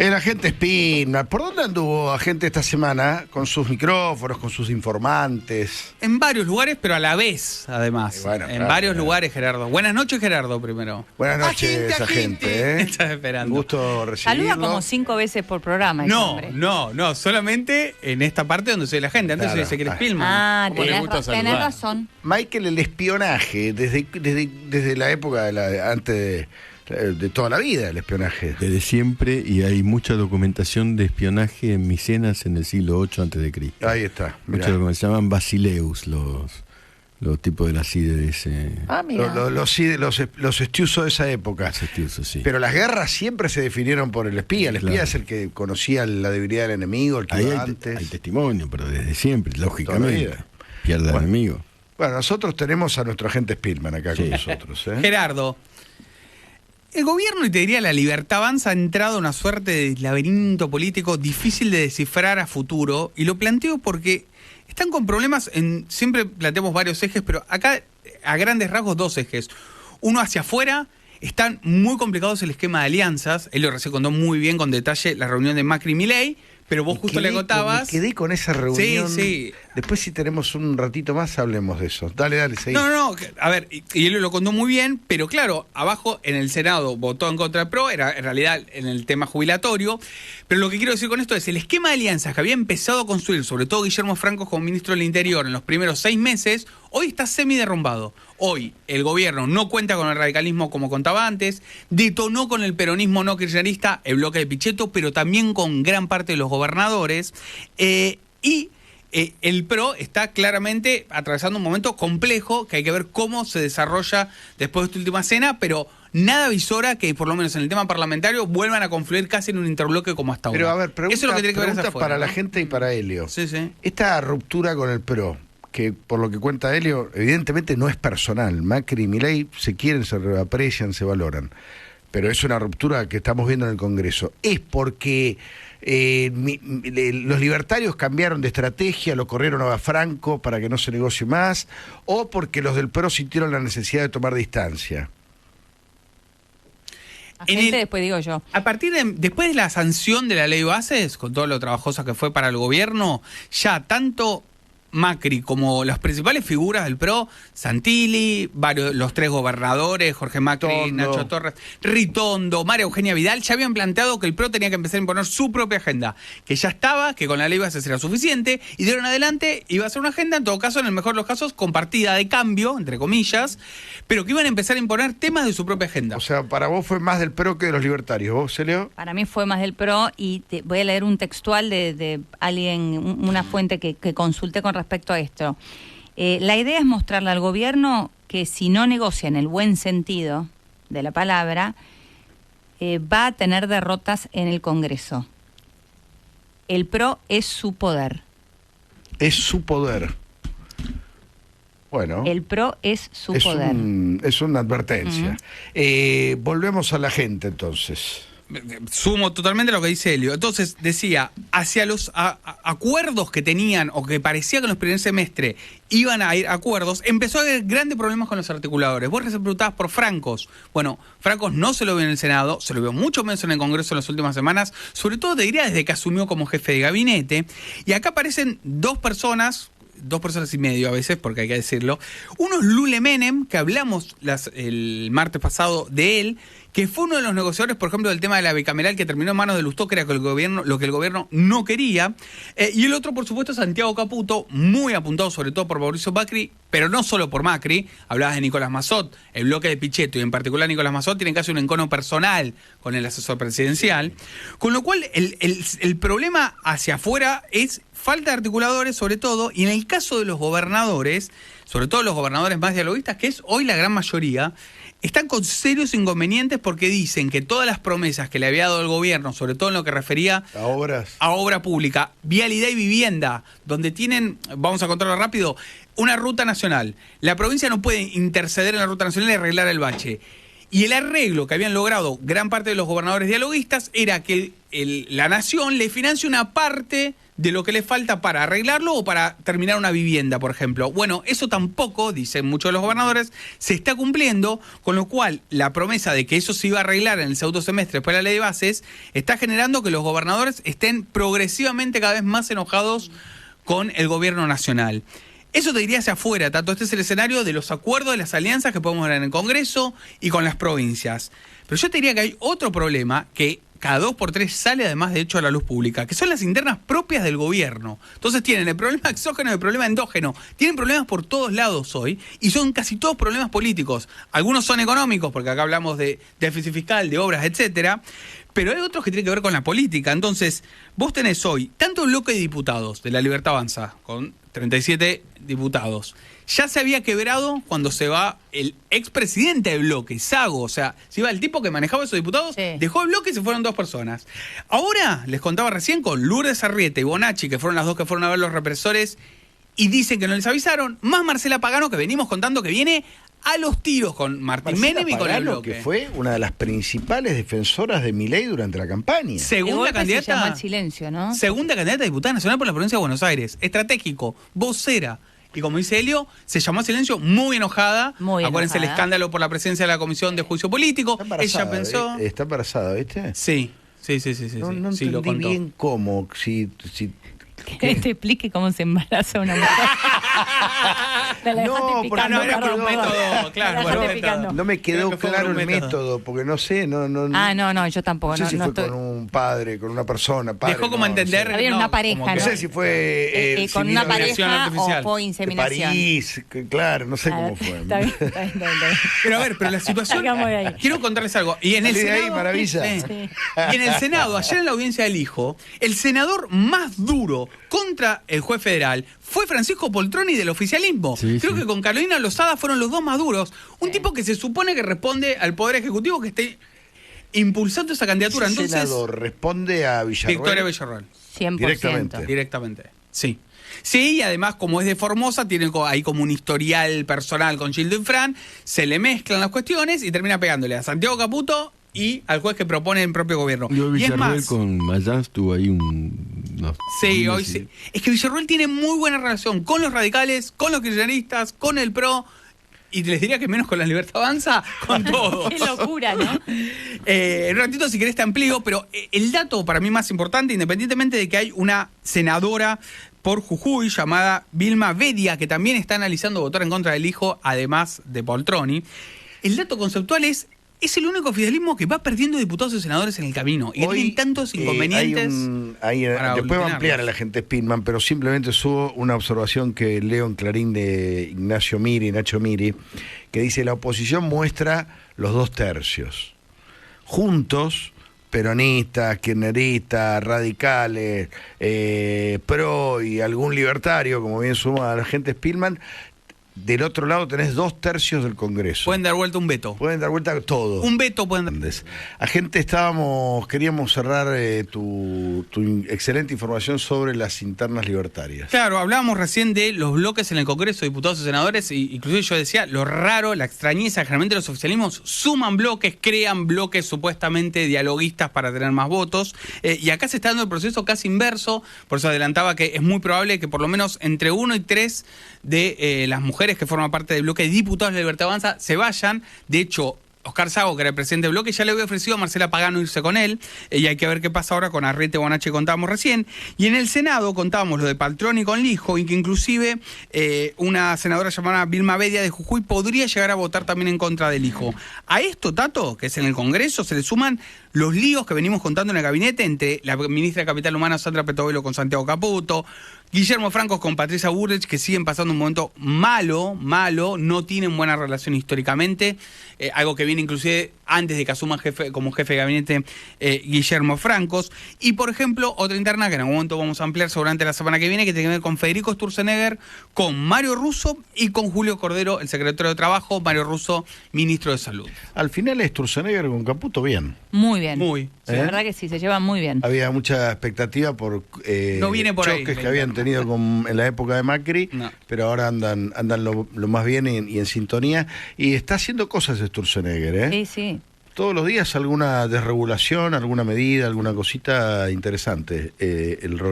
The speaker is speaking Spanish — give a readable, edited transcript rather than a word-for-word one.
El agente Spinman. ¿Por dónde anduvo agente esta semana? Con sus micrófonos, con sus informantes. En varios lugares, pero a la vez, además. Bueno, en claro, varios claro. lugares, Gerardo. Buenas noches, Gerardo, primero. Buenas noches, agente. Estás esperando. Un gusto recibirlo. Saluda como 5 veces por programa. ese No, hombre. no, solamente en esta parte donde soy la gente. Antes Claro. soy Ezequiel Ah. Spillman. Ah, ¿Cómo le gusta tenés saludar? razón. Michael, el espionaje, desde la época antes de toda la vida, el espionaje. Desde siempre, y hay mucha documentación de espionaje en Micenas en el siglo VIII a.C. Ahí está. mirá. Mucha documentación, se llaman basileus los tipos de la CIDE de ese... Mira. Los estiusos de esa época. ese estilo, sí. Pero las guerras siempre se definieron por el espía. El espía Claro. es el que conocía la debilidad del enemigo, el que Ahí iba hay antes. testimonio, pero desde siempre, Toda la lógicamente. vida. Pierde al Bueno. enemigo. Bueno, nosotros tenemos a nuestro agente Spillman acá con Sí. nosotros. Gerardo, el gobierno, y te diría la Libertad Avanza, ha entrado en una suerte de laberinto político difícil de descifrar a futuro, y lo planteo porque están con problemas siempre planteamos varios ejes, pero acá a grandes rasgos 2 ejes. Uno hacia afuera, están muy complicados el esquema de alianzas. Él lo recién contó muy bien con detalle la reunión de Macri y Milei, pero vos justo le contabas. Me quedé con esa reunión. Sí. Después, si tenemos un ratito más, hablemos de eso. Dale, seguí. No, a ver, y él lo contó muy bien, pero claro, abajo en el Senado votó en contra del PRO, era en realidad en el tema jubilatorio, pero lo que quiero decir con esto es, el esquema de alianzas que había empezado a construir, sobre todo Guillermo Franco como ministro del Interior en los primeros 6 meses, hoy está semi-derrumbado. Hoy el gobierno no cuenta con el radicalismo como contaba antes, detonó con el peronismo no kirchnerista el bloque de Pichetto, pero también con gran parte de los gobernadores, el PRO está claramente atravesando un momento complejo que hay que ver cómo se desarrolla después de esta última cena, pero nada visora que por lo menos en el tema parlamentario vuelvan a confluir casi en un interbloque como hasta ahora. Pero a ver, pregunta, eso es lo que tiene que ver hacia afuera, para ¿no? la gente y para Helio. Sí. Esta ruptura con el PRO, que por lo que cuenta Helio, evidentemente no es personal. Macri y Milei se quieren, se aprecian, se valoran. Pero es una ruptura que estamos viendo en el Congreso. ¿Es porque los libertarios cambiaron de estrategia, lo corrieron a Franco para que no se negocie más, o porque los del PRO sintieron la necesidad de tomar distancia? Agente, después digo yo. A partir después de la sanción de la ley Bases, con todo lo trabajosa que fue para el gobierno, ya tanto Macri como las principales figuras del PRO, Santilli, los 3 gobernadores, Jorge Macri, Ritondo. Nacho Torres, Ritondo, María Eugenia Vidal, ya habían planteado que el PRO tenía que empezar a imponer su propia agenda, que ya estaba, que con la ley Bases era suficiente, y de ahora en adelante iba a ser una agenda, en todo caso, en el mejor de los casos, compartida de cambio, entre comillas, pero que iban a empezar a imponer temas de su propia agenda. O sea, para vos fue más del PRO que de los libertarios. ¿Vos, Celio? Para mí fue más del PRO y voy a leer un textual de alguien, una fuente que consulté con respecto a esto. La idea es mostrarle al gobierno que si no negocia en el buen sentido de la palabra, va a tener derrotas en el Congreso. El PRO es su poder. Es su poder. Bueno. El PRO es su poder. Es una advertencia. Volvemos a la gente entonces. Sumo totalmente a lo que dice Helio. Entonces, decía, hacia los acuerdos que tenían, o que parecía que en los primeros semestres iban a ir acuerdos, empezó a haber grandes problemas con los articuladores. Vos recién preguntabas por Francos. Bueno, Francos no se lo vio en el Senado, se lo vio mucho menos en el Congreso en las últimas semanas, sobre todo te diría desde que asumió como jefe de gabinete. Y acá aparecen 2 personas y medio a veces, porque hay que decirlo. Uno es Lule Menem, que hablamos el martes pasado de él, que fue uno de los negociadores, por ejemplo, del tema de la bicameral que terminó en manos de Lustó, que era lo que el gobierno no quería. Y el otro, por supuesto, es Santiago Caputo, muy apuntado sobre todo por Mauricio Macri, pero no solo por Macri. Hablabas de Nicolás Massot, el bloque de Pichetto, y en particular Nicolás Massot, tienen casi un encono personal con el asesor presidencial. Con lo cual, el problema hacia afuera es falta de articuladores, sobre todo, y en el caso de los gobernadores, sobre todo los gobernadores más dialoguistas, que es hoy la gran mayoría, están con serios inconvenientes porque dicen que todas las promesas que le había dado el gobierno, sobre todo en lo que refería a obra pública, vialidad y vivienda, donde tienen, vamos a contarlo rápido, una ruta nacional. La provincia no puede interceder en la ruta nacional y arreglar el bache. Y el arreglo que habían logrado gran parte de los gobernadores dialoguistas era que la nación le financie una parte de lo que le falta para arreglarlo o para terminar una vivienda, por ejemplo. Bueno, eso tampoco, dicen muchos de los gobernadores, se está cumpliendo, con lo cual la promesa de que eso se iba a arreglar en el segundo semestre después de la ley de bases está generando que los gobernadores estén progresivamente cada vez más enojados con el gobierno nacional. Eso te diría hacia afuera, Tato. Este es el escenario de los acuerdos, de las alianzas que podemos ver en el Congreso y con las provincias. Pero yo te diría que hay otro problema que cada 2 por 3 sale además de hecho a la luz pública, que son las internas propias del gobierno. Entonces tienen el problema exógeno y el problema endógeno. Tienen problemas por todos lados hoy y son casi todos problemas políticos. Algunos son económicos, porque acá hablamos de déficit fiscal, de obras, etcétera. Pero hay otros que tienen que ver con la política. Entonces, vos tenés hoy tanto el bloque de diputados de La Libertad Avanza, con 37 diputados. Ya se había quebrado cuando se va el expresidente del bloque, Sago. O sea, se iba el tipo que manejaba esos diputados, sí. Dejó el bloque y se fueron 2 personas. Ahora, les contaba recién con Lourdes Arrieta y Bonacci, que fueron las dos que fueron a ver los represores, y dicen que no les avisaron, más Marcela Pagano, que venimos contando que viene a los tiros con Martín Menem y con el bloque. Que fue una de las principales defensoras de Milei durante la campaña. Segunda candidata. Se llamó al silencio, ¿no? Segunda candidata a diputada nacional por la provincia de Buenos Aires. Estratégico, vocera. Y como dice Helio, se llamó a silencio muy enojada. Muy Acuérdense el enojada. escándalo por la presencia de la Comisión de Juicio Político. Ella pensó. Está embarazada, ¿viste? Sí. No Sí, lo entendí contó. bien cómo. Que te explique cómo se embaraza una mujer. Me la dejaste No, picando, no, era por un perdón. método, claro, Me la por un dejaste método. picando. No me quedó Creo que fue claro por el un método. método, porque no sé, no No, yo tampoco. sé si no fue estoy... con un padre, con una persona. Padre, Dejó como no, entender. No, Había una pareja, como que- no sé si fue. con si una vino de inseminación pareja artificial. o fue de inseminación. París, claro, no sé cómo fue. Está bien. Pero a ver, pero la situación. Salgamos de ahí. Quiero contarles algo. Y en el Salí de ahí, Senado. maravilla. Sí. Y en el Senado, ayer en la audiencia del hijo, el senador más duro contra el juez federal fue Francisco Poltroni del oficialismo. Sí, Creo sí. que con Carolina Lozada fueron los dos más duros. Un tipo que se supone que responde al Poder Ejecutivo que esté impulsando esa candidatura. Ese Entonces, senador responde a Villarroel. Victoria Villarroel. 100%. Directamente. Directamente, sí. Sí, y además, como es de Formosa, tiene ahí como un historial personal con Gildo Infran, se le mezclan las cuestiones y termina pegándole a Santiago Caputo y al juez que propone el propio gobierno. Yo Y es Villarroel más, con Mayans tuvo ahí sí, hoy sí. Es que Villarroel tiene muy buena relación con los radicales, con los kirchneristas, con el PRO, y les diría que menos con la Libertad Avanza, con todos. Qué locura, ¿no? En un ratito, si querés, te amplío, pero el dato para mí más importante, independientemente de que hay una senadora por Jujuy llamada Vilma Vedia, que también está analizando votar en contra del hijo, además de Poltroni, el dato conceptual es el único oficialismo que va perdiendo diputados y senadores en el camino. Y tienen tantos inconvenientes. Para después va a ampliar obtenerlos. a la gente Spinman, pero simplemente subo una observación que leo en Clarín de Nacho Miri, que dice: la oposición muestra los 2 tercios. Juntos, peronistas, kirchneristas, radicales, PRO y algún libertario, como bien suma la gente Spinman. Del otro lado tenés 2 tercios del Congreso. Pueden dar vuelta un veto. Pueden dar vuelta a todo. Un veto pueden dar. Agente, queríamos cerrar tu excelente información sobre las internas libertarias. Claro, hablábamos recién de los bloques en el Congreso de Diputados y Senadores, y inclusive yo decía, lo raro, la extrañeza, generalmente los oficialismos suman bloques, crean bloques supuestamente dialoguistas para tener más votos, y acá se está dando el proceso casi inverso, por eso adelantaba que es muy probable que por lo menos entre 1 y 3 de las mujeres que forman parte del bloque de diputados de la Libertad Avanza se vayan. De hecho, Oscar Sago, que era el presidente del bloque, ya le había ofrecido a Marcela Pagano irse con él, y hay que ver qué pasa ahora con Arrieta y Bonacci, contábamos recién. Y en el Senado contábamos lo de Poltroni con Lijo, y que inclusive una senadora llamada Vilma Vedia de Jujuy podría llegar a votar también en contra del hijo. A esto, Tato, que es en el Congreso, se le suman los líos que venimos contando en el gabinete entre la ministra de Capital Humano, Sandra Petovelo, con Santiago Caputo, Guillermo Francos con Patricia Bullrich, que siguen pasando un momento malo, no tienen buena relación históricamente, algo que viene inclusive antes de que asuma como jefe de gabinete Guillermo Francos. Y, por ejemplo, otra interna que en algún momento vamos a ampliar seguramente la semana que viene, que tiene que ver con Federico Sturzenegger, con Mario Russo y con Julio Cordero, el secretario de Trabajo, Mario Russo, ministro de Salud. Al final Sturzenegger con Caputo bien. Muy bien. Muy. Sí, la verdad que sí, se llevan muy bien. Había mucha expectativa por No viene por ahí, choques la que habían interna. tenido en la época de Macri, No. pero ahora andan lo más bien y en sintonía. Y está haciendo cosas Sturzenegger, ¿eh? Sí, sí. Todos los días alguna desregulación, alguna medida, alguna cosita interesante, el rol.